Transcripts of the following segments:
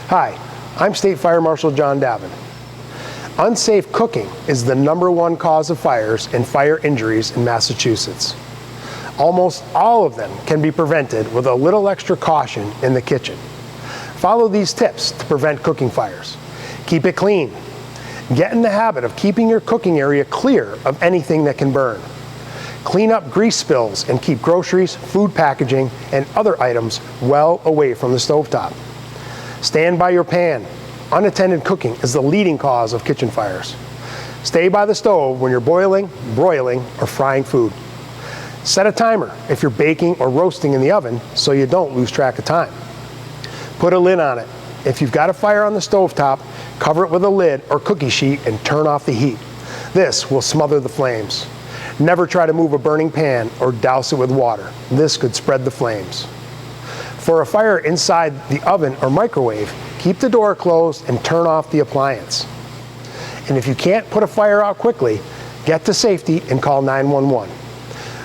Hi, I'm State Fire Marshal John Davin. Unsafe cooking is the #1 cause of fires and fire injuries in Massachusetts. Almost all of them can be prevented with a little extra caution in the kitchen. Follow these tips to prevent cooking fires. Keep it clean. Get in the habit of keeping your cooking area clear of anything that can burn. Clean up grease spills and keep groceries, food packaging, and other items well away from the stovetop. Stand by your pan. Unattended cooking is the leading cause of kitchen fires. Stay by the stove when you're boiling, broiling, or frying food. Set a timer if you're baking or roasting in the oven so you don't lose track of time. Put a lid on it. If you've got a fire on the stovetop, cover it with a lid or cookie sheet and turn off the heat. This will smother the flames. Never try to move a burning pan or douse it with water. This could spread the flames. For a fire inside the oven or microwave, keep the door closed and turn off the appliance. And if you can't put a fire out quickly, get to safety and call 911.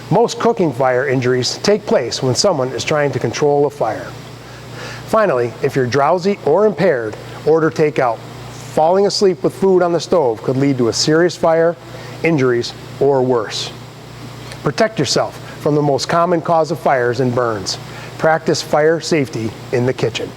Most cooking fire injuries take place when someone is trying to control a fire. Finally, if you're drowsy or impaired, order takeout. Falling asleep with food on the stove could lead to a serious fire, injuries, or worse. Protect yourself from the most common cause of fires and burns. Practice fire safety in the kitchen.